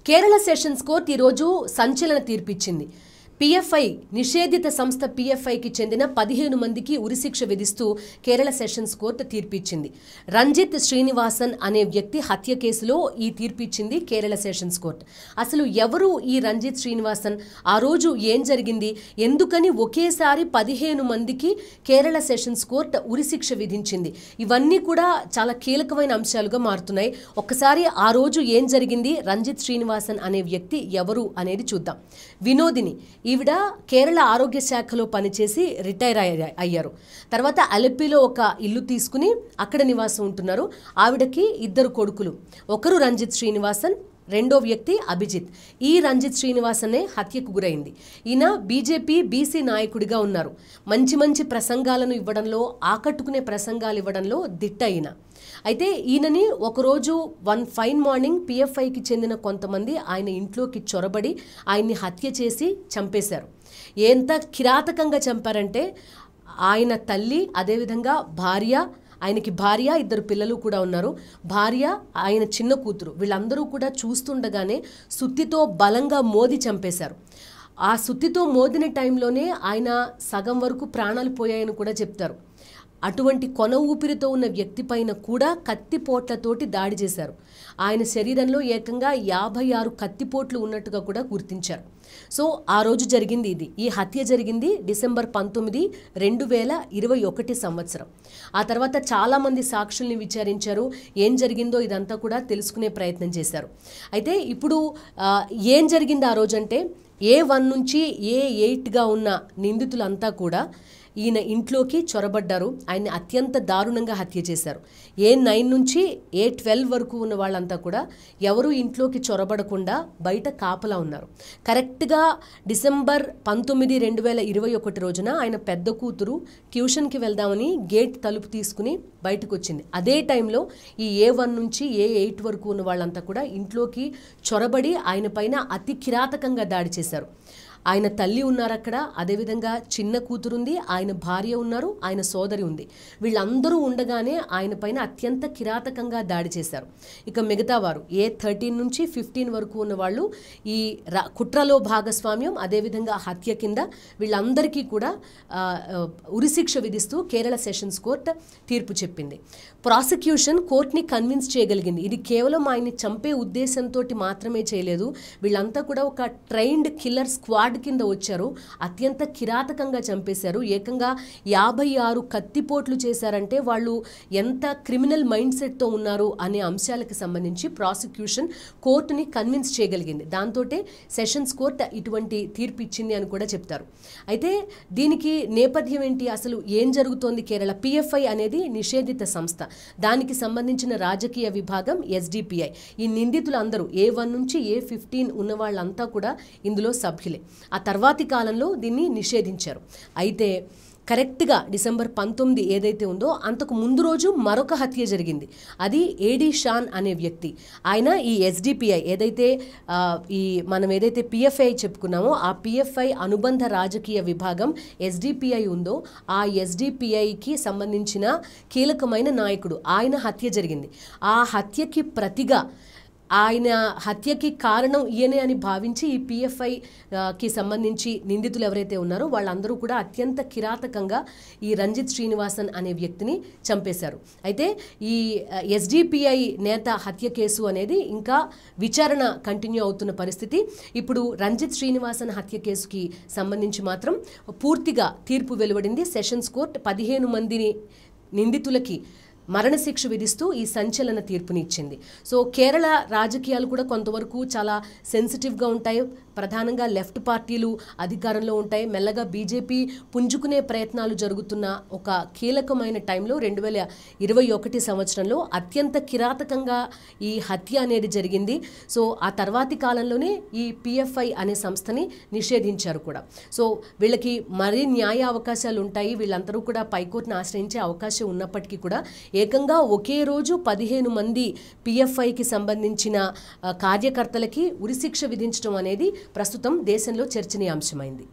Kerala sessions court ఈ రోజు సంచలన తీర్పిచ్చింది. పీఎఫ్ఐ నిషేధిత సంస్థ పీఎఫ్ఐకి చెందిన 15 మందికి ఉరిశిక్ష విధిస్తూ కేరళ సెషన్స్ కోర్టు తీర్పిచ్చింది. రంజిత్ శ్రీనివాసన్ అనే వ్యక్తి హత్య కేసులో ఈ తీర్పిచ్చింది కేరళ సెషన్స్ కోర్టు. అసలు ఎవరు ఈ రంజిత్ శ్రీనివాసన్, ఆ రోజు ఏం జరిగింది, ఎందుకని ఒకేసారి 15 మందికి కేరళ సెషన్స్ కోర్టు ఉరిశిక్ష విధించింది, ఇవన్నీ కూడా చాలా కీలకమైన అంశాలుగా మారుతున్నాయి. ఒక్కసారి ఆ రోజు ఏం జరిగింది, రంజిత్ శ్రీనివాసన్ అనే వ్యక్తి ఎవరు అనేది చూద్దాం. వినోదిని, ఈవిడ కేరళ ఆరోగ్య శాఖలో పనిచేసి రిటైర్ అయ్యారు. తర్వాత అలెప్పిలో ఒక ఇల్లు తీసుకుని అక్కడ నివాసం ఉంటున్నారు. ఆవిడకి 2 కొడుకులు, ఒకరు రంజిత్ శ్రీనివాసన్, రెండో వ్యక్తి అభిజిత్. ఈ రంజిత్ శ్రీనివాసనే హత్యకు గురైంది. ఈయన బీజేపీ బీసీ నాయకుడిగా ఉన్నారు. మంచి ప్రసంగాలను ఇవ్వడంలో, ఆకట్టుకునే ప్రసంగాలు ఇవ్వడంలో దిట్ట ఈయన. అయితే ఈయనని ఒకరోజు ఫైన్ మార్నింగ్ పీఎఫ్ఐకి చెందిన కొంతమంది ఆయన ఇంట్లోకి చొరబడి ఆయన్ని హత్య చేసి చంపేశారు. ఎంత కిరాతకంగా చంపారంటే ఆయన తల్లి, అదేవిధంగా భార్య, ఆయనకి భార్య, 2 పిల్లలు కూడా ఉన్నారు. భార్య, ఆయన చిన్న కూతురు, వీళ్ళందరూ కూడా చూస్తుండగానే సుత్తితో బలంగా మోది చంపేశారు. ఆ సుత్తితో మోదిన టైంలోనే ఆయన సగం వరకు ప్రాణాలు పోయాయని కూడా చెప్తారు. అటువంటి కొన ఊపిరితో ఉన్న వ్యక్తి పైన కూడా కత్తిపోట్లతోటి దాడి చేశారు. ఆయన శరీరంలో ఏకంగా 56 కత్తిపోట్లు ఉన్నట్టుగా కూడా గుర్తించారు. సో ఆ రోజు జరిగింది ఇది. ఈ హత్య జరిగింది డిసెంబర్ 19, 2021 సంవత్సరం. ఆ తర్వాత చాలామంది సాక్షుల్ని విచారించారు. ఏం జరిగిందో ఇదంతా కూడా తెలుసుకునే ప్రయత్నం చేశారు. అయితే ఇప్పుడు ఏం జరిగింది ఆ రోజంటే, A1 నుంచి A8గా ఉన్న నిందితులంతా కూడా ఈయన ఇంట్లోకి చొరబడ్డారు. ఆయన్ని అత్యంత దారుణంగా హత్య చేశారు. A9 నుంచి A12 వరకు ఉన్న వాళ్ళంతా కూడా ఎవరు ఇంట్లోకి చొరబడకుండా బయట కాపలా ఉన్నారు. కరెక్ట్గా డిసెంబర్ 19, 2021 రోజున ఆయన పెద్ద కూతురు ట్యూషన్కి వెళ్దామని గేట్ తలుపు తీసుకుని బయటకు వచ్చింది. అదే టైంలో ఈ A1 నుంచి A8 వరకు ఉన్న వాళ్ళంతా కూడా ఇంట్లోకి చొరబడి ఆయన పైన అతి కిరాతకంగా దాడి చేశారు. ఆయన తల్లి ఉన్నారు అక్కడ, అదేవిధంగా చిన్న కూతురుంది, ఆయన భార్య ఉన్నారు, ఆయన సోదరి ఉంది. వీళ్ళందరూ ఉండగానే ఆయన పైన అత్యంత కిరాతకంగా దాడి చేశారు. ఇక మిగతా వారు A13 నుంచి 15 వరకు ఉన్న వాళ్ళు ఈ కుట్రలో భాగస్వామ్యం, అదేవిధంగా హత్య కింద వీళ్ళందరికీ కూడా ఉరిశిక్ష విధిస్తూ కేరళ సెషన్స్ కోర్టు తీర్పు చెప్పింది. ప్రాసిక్యూషన్ కోర్టుని కన్విన్స్ చేయగలిగింది. ఇది కేవలం ఆయన్ని చంపే ఉద్దేశంతో మాత్రమే చేయలేదు. వీళ్ళంతా కూడా ఒక ట్రైన్డ్ కిల్లర్ స్క్వాడ్ కింద వచ్చారు. అత్యంత కిరాతకంగా చంపేశారు. ఏకంగా 56 కత్తిపోట్లు చేశారంటే వాళ్ళు ఎంత క్రిమినల్ మైండ్ సెట్తో ఉన్నారు అనే అంశాలకు సంబంధించి ప్రాసిక్యూషన్ కోర్టుని కన్విన్స్ చేయగలిగింది. దాంతోటే సెషన్స్ కోర్టు ఇటువంటి తీర్పు ఇచ్చింది అని కూడా చెప్తారు. అయితే దీనికి నేపథ్యం ఏంటి, అసలు ఏం జరుగుతోంది? కేరళ పీఎఫ్ఐ అనేది నిషేధిత సంస్థ. దానికి సంబంధించిన రాజకీయ విభాగం SDPI. ఈ నిందితులందరూ A1 నుంచి A15 ఉన్న వాళ్ళంతా కూడా ఇందులో సభ్యులే. ఆ తర్వాతి కాలంలో దీన్ని నిషేధించారు. అయితే కరెక్ట్గా డిసెంబర్ 19 ఏదైతే ఉందో అంతకు ముందు రోజు మరొక హత్య జరిగింది. అది AD షాన్ అనే వ్యక్తి. ఆయన ఈ SDPI ఏదైతే మనం ఏదైతే PFI చెప్పుకున్నామో ఆ PFI అనుబంధ రాజకీయ విభాగం SDPI ఉందో ఆ SDPIకి సంబంధించిన కీలకమైన నాయకుడు, ఆయన హత్య జరిగింది. ఆ హత్యకి ప్రతిగా, ఆయన హత్యకి కారణం ఈయనే అని భావించి ఈ PFIకి సంబంధించి నిందితులు ఎవరైతే ఉన్నారో వాళ్ళందరూ కూడా అత్యంత కిరాతకంగా ఈ రంజిత్ శ్రీనివాసన్ అనే వ్యక్తిని చంపేశారు. అయితే ఈ SDPI నేత హత్య కేసు అనేది ఇంకా విచారణ కంటిన్యూ అవుతున్న పరిస్థితి. ఇప్పుడు రంజిత్ శ్రీనివాసన్ హత్య కేసుకి సంబంధించి మాత్రం పూర్తిగా తీర్పు వెలువడింది. సెషన్స్ కోర్టు 15 మందిని నిందితులకి మరణశిక్ష విధిస్తూ ఈ సంచలన తీర్పునిచ్చింది. సో కేరళ రాజకీయాలు కూడా కొంతవరకు చాలా సెన్సిటివ్గా ఉంటాయి. ప్రధానంగా లెఫ్ట్ పార్టీలు అధికారంలో ఉంటాయి. మెల్లగా బీజేపీ పుంజుకునే ప్రయత్నాలు జరుగుతున్న ఒక కీలకమైన టైంలో 2021 సంవత్సరంలో అత్యంత కిరాతకంగా ఈ హత్య అనేది జరిగింది. సో ఆ తర్వాతి కాలంలోనే ఈ PFI అనే సంస్థని నిషేధించారు కూడా. సో వీళ్ళకి మరీ న్యాయ అవకాశాలు ఉంటాయి. వీళ్ళందరూ కూడా పైకోర్టును ఆశ్రయించే అవకాశం ఉన్నప్పటికీ కూడా ఏకంగా ఒకే రోజు 15 మంది PFIకి సంబంధించిన కార్యకర్తలకి ఉరిశిక్ష విధించడం అనేది ప్రస్తుతం దేశంలో చర్చనీయాంశమైంది.